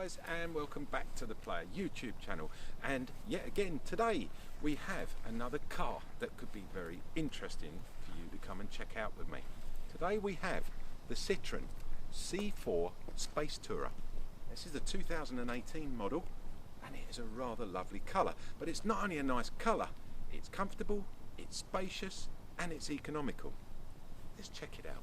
guys, and welcome back to the Player YouTube channel. And yet again today we have another car that could be very interesting for you to come and check out with me. Today we have the Citroen C4 Spacetourer. This is the 2018 model and it is a rather lovely colour, but it's not only a nice colour, it's comfortable, it's spacious and it's economical. Let's check it out.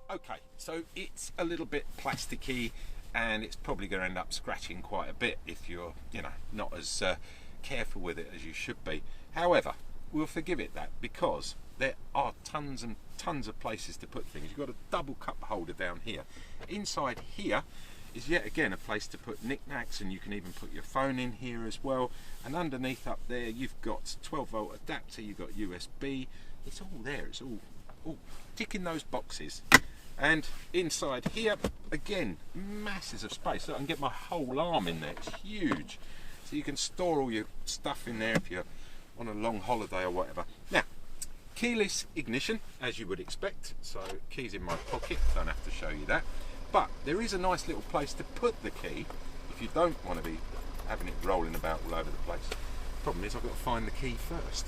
Okay, so it's a little bit plasticky and it's probably going to end up scratching quite a bit if you're, not as careful with it as you should be. However, we'll forgive it that because there are tons and tons of places to put things. You've got a double cup holder down here. Inside here is yet again a place to put knickknacks, and you can even put your phone in here as well. And underneath up there you've got 12-volt adapter, you've got USB. It's all there, it's all ticking those boxes. And inside here, again, masses of space. So I can get my whole arm in there, it's huge. So you can store all your stuff in there if you're on a long holiday or whatever. Now, keyless ignition, as you would expect. So keys in my pocket, don't have to show you that. But there is a nice little place to put the key if you don't want to be having it rolling about all over the place. Problem is I've got to find the key first.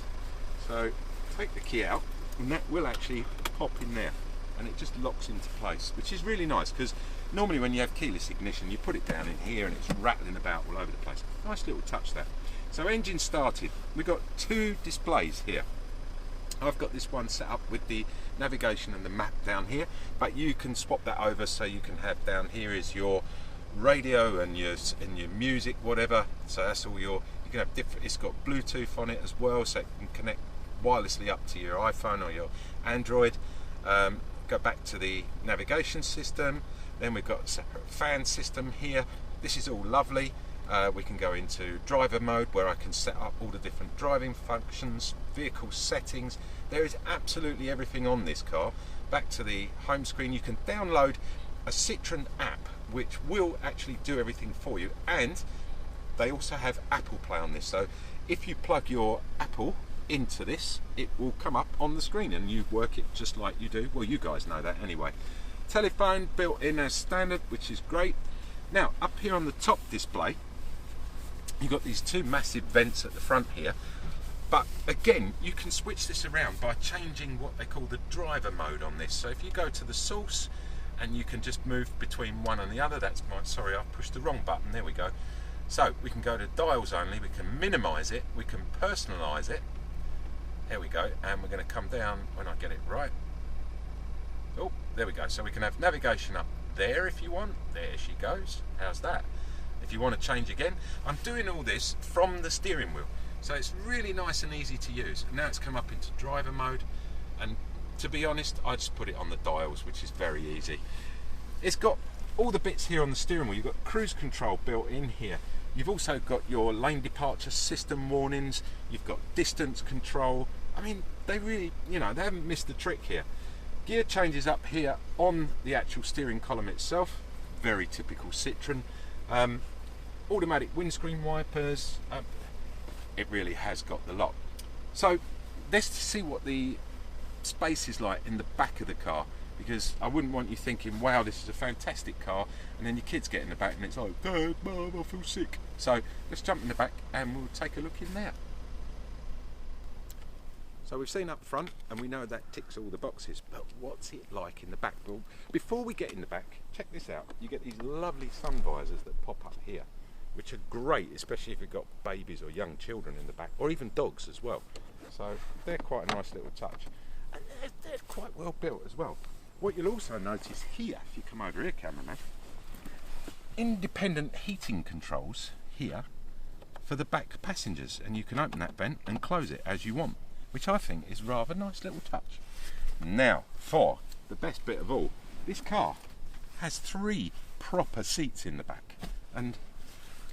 So take the key out and that will actually pop in there. And it just locks into place, which is really nice because normally when you have keyless ignition you put it down in here and it's rattling about all over the place. Nice little touch that. So engine started. We've got two displays here. I've got this one set up with the navigation and the map down here, but you can swap that over so you can have down here is your radio and your music, whatever. So that's all you can have different. It's got Bluetooth on it as well, so it can connect wirelessly up to your iPhone or your Android. Go back to the navigation system, then we've got a separate fan system here. This is all lovely. We can go into driver mode where I can set up all the different driving functions, vehicle settings. There is absolutely everything on this car. Back to the home screen, you can download a Citroen app which will actually do everything for you, and they also have Apple Play on this. So if you plug your Apple into this, it will come up on the screen and you work it just like you do. Well, you guys know that anyway. Telephone built in as standard, which is great. Now up here on the top display you've got these two massive vents at the front here, but again you can switch this around by changing what they call the driver mode on this. So if you go to the source and you can just move between one and the other. That's my, sorry, I pushed the wrong button, there we go. So we can go to dials only, we can minimize it, we can personalize it. There we go, and we're going to come down when I get it right. Oh, there we go. So we can have navigation up there if you want. There she goes. How's that? If you want to change again, I'm doing all this from the steering wheel. So it's really nice and easy to use. And now it's come up into driver mode. And to be honest, I just put it on the dials, which is very easy. It's got all the bits here on the steering wheel. You've got cruise control built in here. You've also got your lane departure system warnings. You've got distance control. I mean, they really, they haven't missed the trick here. Gear changes up here on the actual steering column itself. Very typical Citroen. Automatic windscreen wipers. It really has got the lot. So let's see what the space is like in the back of the car, because I wouldn't want you thinking, wow, this is a fantastic car, and then your kids get in the back and it's like, Dad, Mum, I feel sick. So let's jump in the back and we'll take a look in there. So we've seen up front and we know that ticks all the boxes, but what's it like in the back? Well, before we get in the back, check this out. You get these lovely sun visors that pop up here, which are great, especially if you've got babies or young children in the back, or even dogs as well. So they're quite a nice little touch. And they're quite well built as well. What you'll also notice here, if you come over here, cameraman, independent heating controls here for the back passengers, and you can open that vent and close it as you want, which I think is rather a nice little touch. Now, for the best bit of all, this car has 3 proper seats in the back, and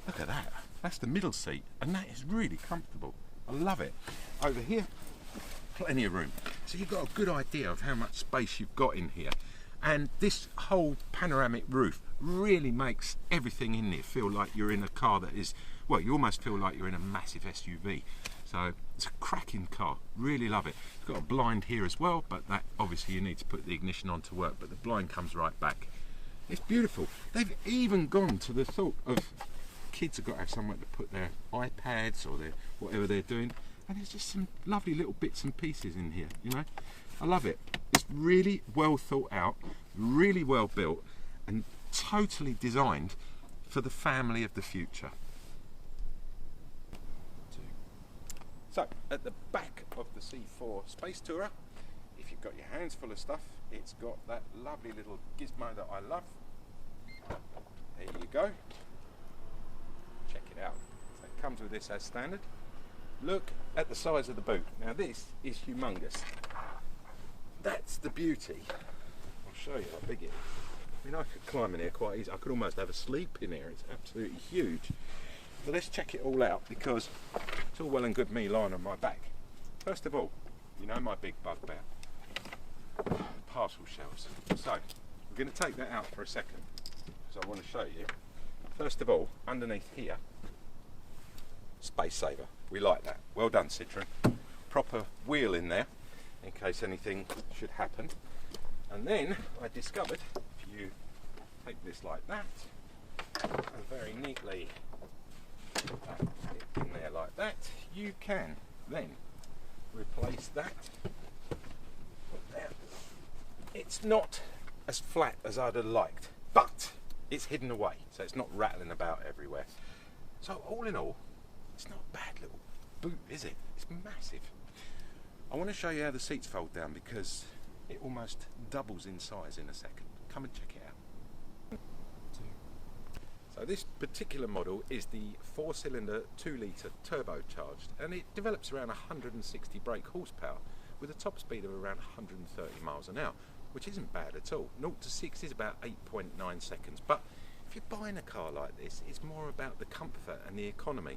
look at that, that's the middle seat, and that is really comfortable. I love it. Over here, plenty of room, so you've got a good idea of how much space you've got in here. And this whole panoramic roof really makes everything in there feel like you're in a car that is, well, you almost feel like you're in a massive SUV. So it's a cracking car, really love it. It's got a blind here as well, but that obviously you need to put the ignition on to work, but the blind comes right back. It's beautiful. They've even gone to the thought of kids have got to have somewhere to put their iPads or their whatever they're doing, and there's just some lovely little bits and pieces in here, you know. I love it. It's really well thought out, really well built, and totally designed for the family of the future. So, at the back of the C4 Spacetourer, if you've got your hands full of stuff, it's got that lovely little gizmo that I love. There you go. Check it out. So it comes with this as standard. Look at the size of the boot. Now this is humongous. That's the beauty. I'll show you how big it is. I mean, I could climb in here quite easy. I could almost have a sleep in here. It's absolutely huge. But let's check it all out, because it's all well and good me lying on my back. First of all, you know my big bugbear, parcel shelves. So we're going to take that out for a second, because I want to show you. First of all, underneath here, space saver. We like that. Well done, Citroen. Proper wheel in there in case anything should happen. And then I discovered if you take this like that and very neatly put it in there like that, you can then replace that. There. It's not as flat as I'd have liked, but it's hidden away, so it's not rattling about everywhere. So all in all, it's not a bad little boot, is it? It's massive. I want to show you how the seats fold down, because it almost doubles in size in a second. Come and check it out. So this particular model is the 4-cylinder 2-litre turbocharged, and it develops around 160 brake horsepower with a top speed of around 130 miles an hour, which isn't bad at all. 0 to 6 is about 8.9 seconds, but if you're buying a car like this, it's more about the comfort and the economy,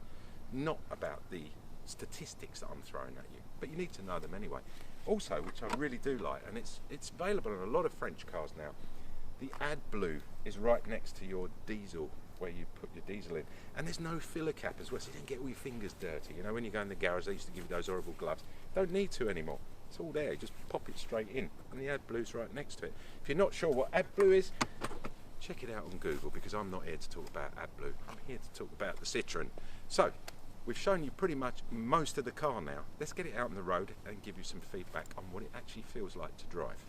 not about the statistics that I'm throwing at you, but you need to know them anyway. Also, which I really do like, and it's available in a lot of French cars now, the AdBlue is right next to your diesel, where you put your diesel in, and there's no filler cap as well, so you don't get all your fingers dirty. You know, when you go in the garage, they used to give you those horrible gloves. Don't need to anymore. It's all there. You just pop it straight in, and the AdBlue's right next to it. If you're not sure what AdBlue is, check it out on Google, because I'm not here to talk about AdBlue. I'm here to talk about the Citroen. So we've shown you pretty much most of the car now. Let's get it out on the road and give you some feedback on what it actually feels like to drive.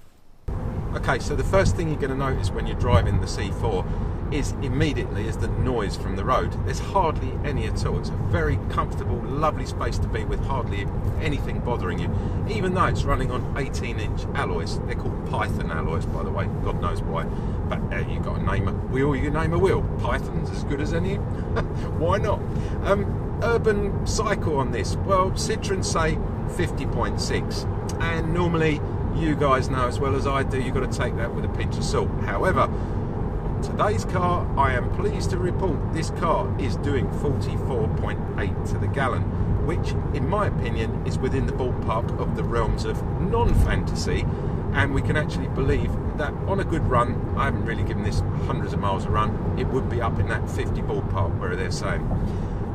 Okay, so the first thing you're going to notice when you're driving the C4 is immediately is the noise from the road. There's hardly any at all. It's a very comfortable, lovely space to be with, hardly anything bothering you, even though it's running on 18-inch alloys. They're called Python alloys, by the way, God knows why, but you've got to name a wheel, you name a wheel. Python's as good as any. Why not? Urban cycle on this, well, Citroen say 50.6, and normally, you guys know as well as I do, you've got to take that with a pinch of salt. However, on today's car, I am pleased to report this car is doing 44.8 to the gallon, which in my opinion is within the ballpark of the realms of non-fantasy, and we can actually believe that on a good run, I haven't really given this hundreds of miles a run, it would be up in that 50 ballpark where they're saying.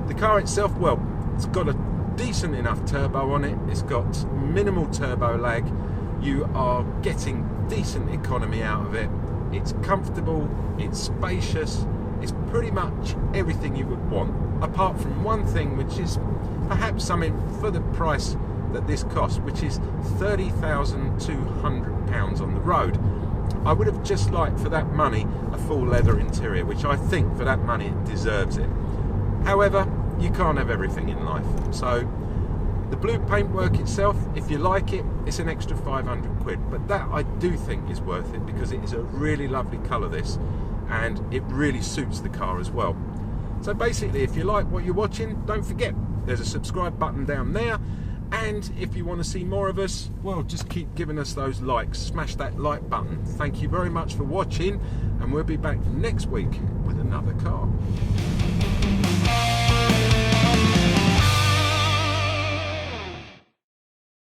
The car itself, well, it's got a decent enough turbo on it, it's got minimal turbo lag, you are getting decent economy out of it, it's comfortable, it's spacious, it's pretty much everything you would want, apart from one thing, which is perhaps something for the price that this costs, which is £30,200 on the road. I would have just liked for that money a full leather interior, which I think for that money it deserves it. However, you can't have everything in life. So the blue paintwork itself, if you like it, it's an extra 500 quid. But that I do think is worth it, because it is a really lovely colour, this, and it really suits the car as well. So basically, if you like what you're watching, don't forget, there's a subscribe button down there. And if you want to see more of us, well, just keep giving us those likes. Smash that like button. Thank you very much for watching, and we'll be back next week with another car.